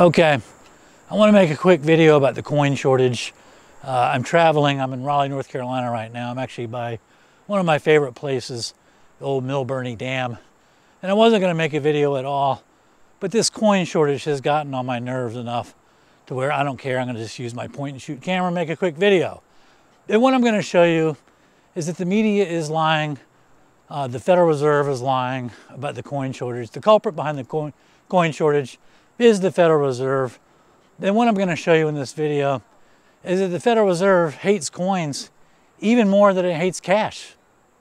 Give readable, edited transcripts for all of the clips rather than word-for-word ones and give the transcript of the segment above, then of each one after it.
Okay, I want to make a quick video about the coin shortage. I'm traveling. I'm in Raleigh, North Carolina right now. I'm actually by one of my favorite places, the old Milburnie Dam. And I wasn't going to make a video at all, but this coin shortage has gotten on my nerves enough to where I don't care. I'm going to just use my point and shoot camera and make a quick video. And what I'm going to show you is that the media is lying. The Federal Reserve is lying about the coin shortage. The culprit behind the coin shortage is the Federal Reserve. Then what I'm going to show you in this video is that the Federal Reserve hates coins even more than it hates cash.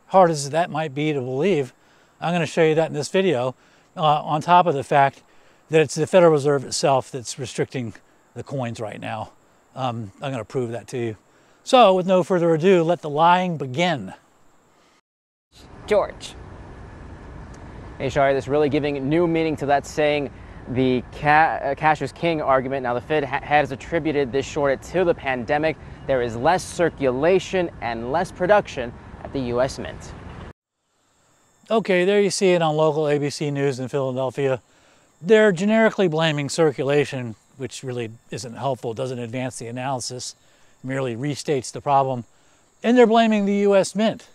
Hard as that might be to believe, I'm going to show you that in this video, on top of the fact that it's the Federal Reserve itself that's restricting the coins right now. I'm going to prove that to you. So with no further ado, let the lying begin. George. Hey, Shari, this really giving new meaning to that saying, the cash is king argument. Now, the Fed has attributed this shortage to the pandemic. There is less circulation and less production at the U.S. Mint. Okay, there you see it on local ABC News in Philadelphia. They're generically blaming circulation, which really isn't helpful, doesn't advance the analysis, merely restates the problem. And they're blaming the U.S. Mint.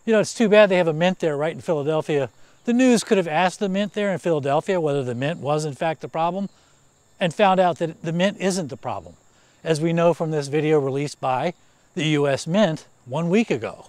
You know, it's too bad they have a mint there right in Philadelphia. The news could have asked the mint there in Philadelphia whether the mint was in fact the problem and found out that the mint isn't the problem, as we know from this video released by the U.S. Mint 1 week ago.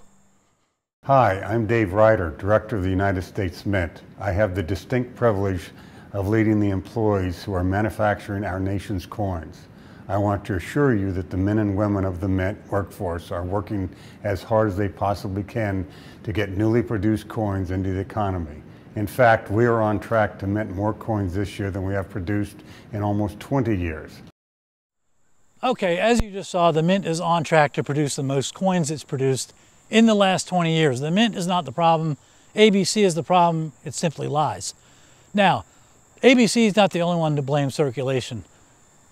Hi, I'm Dave Ryder, Director of the United States Mint. I have the distinct privilege of leading the employees who are manufacturing our nation's coins. I want to assure you that the men and women of the Mint workforce are working as hard as they possibly can to get newly produced coins into the economy. In fact, we are on track to mint more coins this year than we have produced in almost 20 years. Okay, as you just saw, the Mint is on track to produce the most coins it's produced in the last 20 years. The Mint is not the problem. ABC is the problem. It simply lies. Now, ABC is not the only one to blame circulation.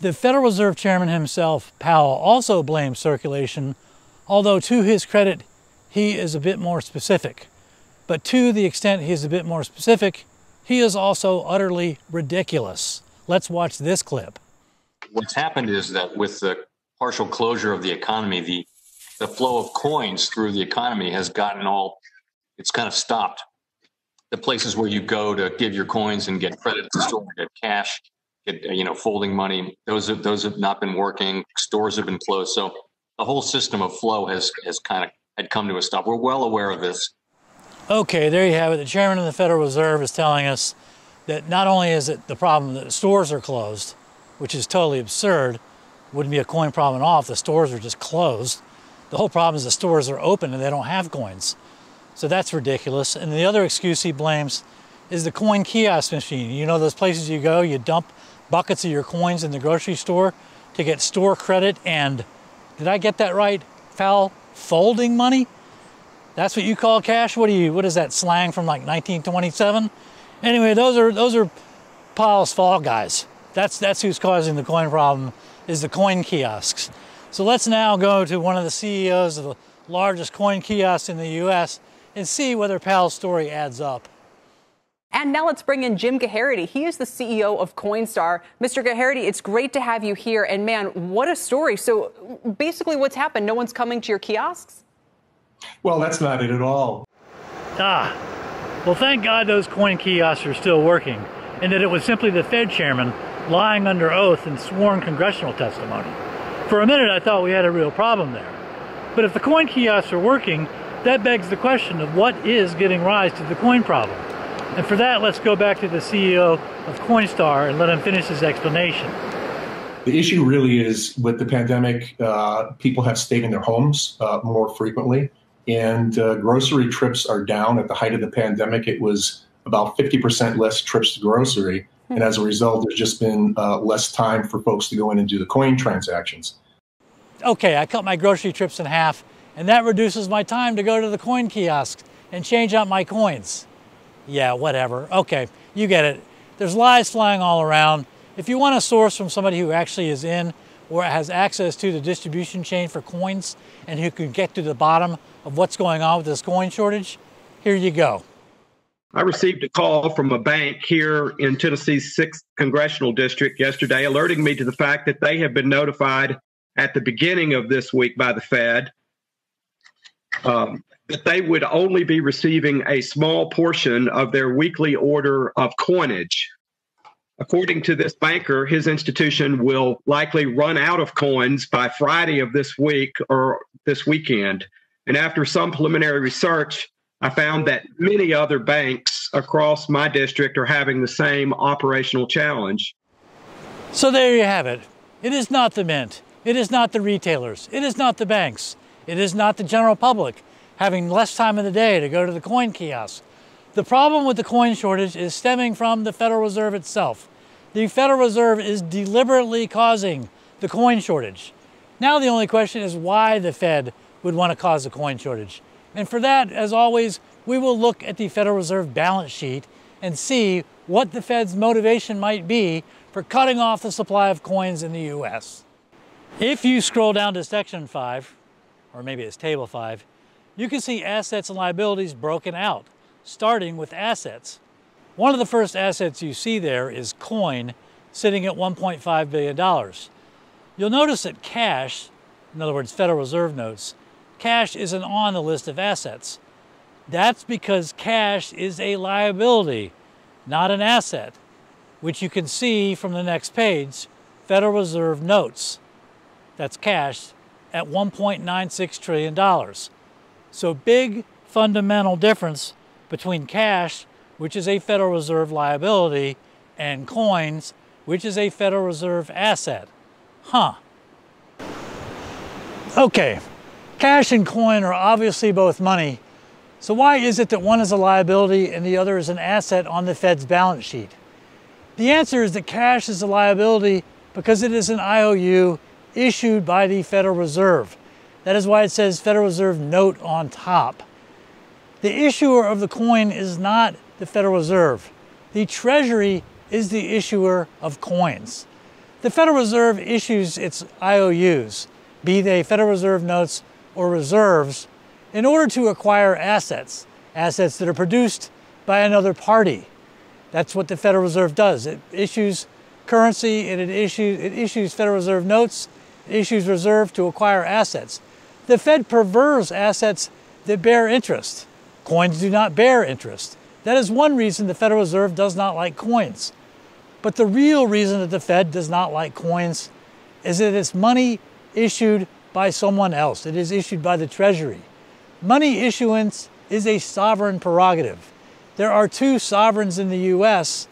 The Federal Reserve Chairman himself, Powell, also blames circulation, although to his credit, he is a bit more specific. But to the extent he is a bit more specific, he is also utterly ridiculous. Let's watch this clip. What's happened is that with the partial closure of the economy, the flow of coins through the economy has gotten it's kind of stopped. The places where you go to give your coins and get credit at the store, get cash, get folding money, those have not been working. Stores have been closed. So the whole system of flow had come to a stop. We're well aware of this. Okay, there you have it. The chairman of the Federal Reserve is telling us that not only is it the problem that the stores are closed, which is totally absurd, wouldn't be a coin problem at all if the stores are just closed. The whole problem is the stores are open and they don't have coins. So that's ridiculous. And the other excuse he blames is the coin kiosk machine. You know those places you go, you dump buckets of your coins in the grocery store to get store credit and, did I get that right? Foul folding money? That's what you call cash? What is that slang from like 1927? Anyway, those are Powell's fault guys. That's who's causing the coin problem, is the coin kiosks. So let's now go to one of the CEOs of the largest coin kiosk in the US and see whether Powell's story adds up. And now let's bring in Jim Gaharity. He is the CEO of Coinstar. Mr. Gaharity, it's great to have you here. And man, what a story. So basically what's happened? No one's coming to your kiosks? Well, that's not it at all. Well, thank God those coin kiosks are still working, and that it was simply the Fed chairman lying under oath in sworn congressional testimony. For a minute, I thought we had a real problem there. But if the coin kiosks are working, that begs the question of what is giving rise to the coin problem. And for that, let's go back to the CEO of Coinstar and let him finish his explanation. The issue really is with the pandemic, people have stayed in their homes more frequently, and grocery trips are down. At the height of the pandemic, it was about 50% less trips to grocery. And as a result, there's just been less time for folks to go in and do the coin transactions. Okay, I cut my grocery trips in half, and that reduces my time to go to the coin kiosks and change out my coins. Yeah, whatever. Okay, you get it. There's lies flying all around. If you want a source from somebody who actually is in or has access to the distribution chain for coins and who can get to the bottom of what's going on with this coin shortage, here you go. I received a call from a bank here in Tennessee's 6th Congressional District yesterday, alerting me to the fact that they have been notified at the beginning of this week by the Fed that they would only be receiving a small portion of their weekly order of coinage. According to this banker, his institution will likely run out of coins by Friday of this week or this weekend. And after some preliminary research, I found that many other banks across my district are having the same operational challenge. So there you have it. It is not the mint. It is not the retailers. It is not the banks. It is not the general public having less time in the day to go to the coin kiosk. The problem with the coin shortage is stemming from the Federal Reserve itself. The Federal Reserve is deliberately causing the coin shortage. Now the only question is why the Fed would want to cause a coin shortage. And for that, as always, we will look at the Federal Reserve balance sheet and see what the Fed's motivation might be for cutting off the supply of coins in the US. If you scroll down to section 5, or maybe it's table 5, you can see assets and liabilities broken out, starting with assets. One of the first assets you see there is coin, sitting at $1.5 billion. You'll notice that cash, in other words, Federal Reserve notes, cash isn't on the list of assets. That's because cash is a liability, not an asset, which you can see from the next page, Federal Reserve notes. That's cash at $1.96 trillion. So big fundamental difference between cash, which is a Federal Reserve liability, and coins, which is a Federal Reserve asset. Okay. Cash and coin are obviously both money, so why is it that one is a liability and the other is an asset on the Fed's balance sheet? The answer is that cash is a liability because it is an IOU issued by the Federal Reserve. That is why it says Federal Reserve note on top. The issuer of the coin is not the Federal Reserve. The Treasury is the issuer of coins. The Federal Reserve issues its IOUs, be they Federal Reserve notes or reserves, in order to acquire assets that are produced by another party. That's what the Federal Reserve does. It issues currency, and it issues Federal Reserve notes, it issues reserve to acquire assets. The Fed prefers assets that bear interest. Coins do not bear interest. That is one reason the Federal Reserve does not like coins. But the real reason that the Fed does not like coins is that it's money issued by someone else. It is issued by the Treasury. Money issuance is a sovereign prerogative. There are two sovereigns in the US.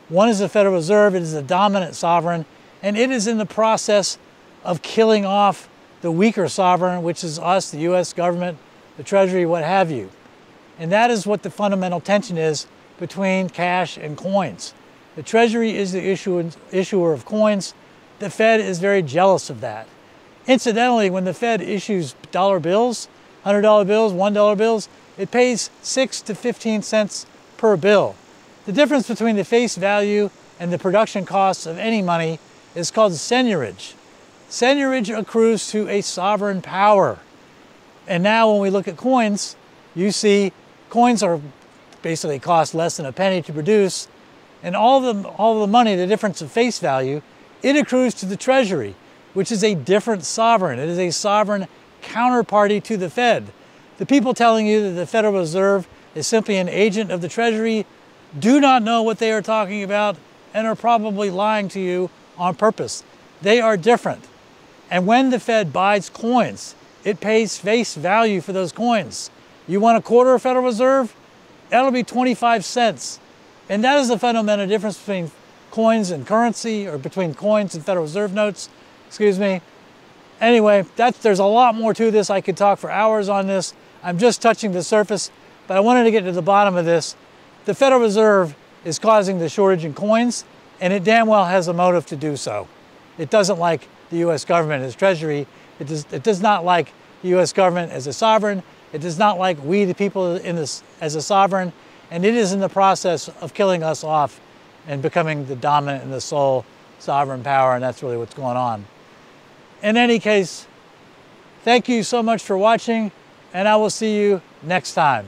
One is the Federal Reserve. It is a dominant sovereign, and it is in the process of killing off the weaker sovereign, which is us, the US government, the Treasury, what have you. And that is what the fundamental tension is between cash and coins. The Treasury is the issuer of coins. The Fed is very jealous of that. Incidentally, when the Fed issues dollar bills, $100 bills, $1 bills, it pays 6 to 15 cents per bill. The difference between the face value and the production costs of any money is called seigniorage. Seigniorage accrues to a sovereign power. And now when we look at coins, you see coins are basically cost less than a penny to produce, and all the money, the difference of face value, it accrues to the Treasury, which is a different sovereign. It is a sovereign counterparty to the Fed. The people telling you that the Federal Reserve is simply an agent of the Treasury do not know what they are talking about and are probably lying to you on purpose. They are different. And when the Fed buys coins, it pays face value for those coins. You want a quarter of Federal Reserve? That'll be 25 cents. And that is the fundamental difference between coins and currency, or between coins and Federal Reserve notes, excuse me. Anyway, there's a lot more to this. I could talk for hours on this. I'm just touching the surface, but I wanted to get to the bottom of this. The Federal Reserve is causing the shortage in coins, and it damn well has a motive to do so. It doesn't like the US government as Treasury. It does not like the US government as a sovereign. It does not like we, the people in this, as a sovereign. And it is in the process of killing us off and becoming the dominant and the sole sovereign power, and that's really what's going on. In any case, thank you so much for watching, and I will see you next time.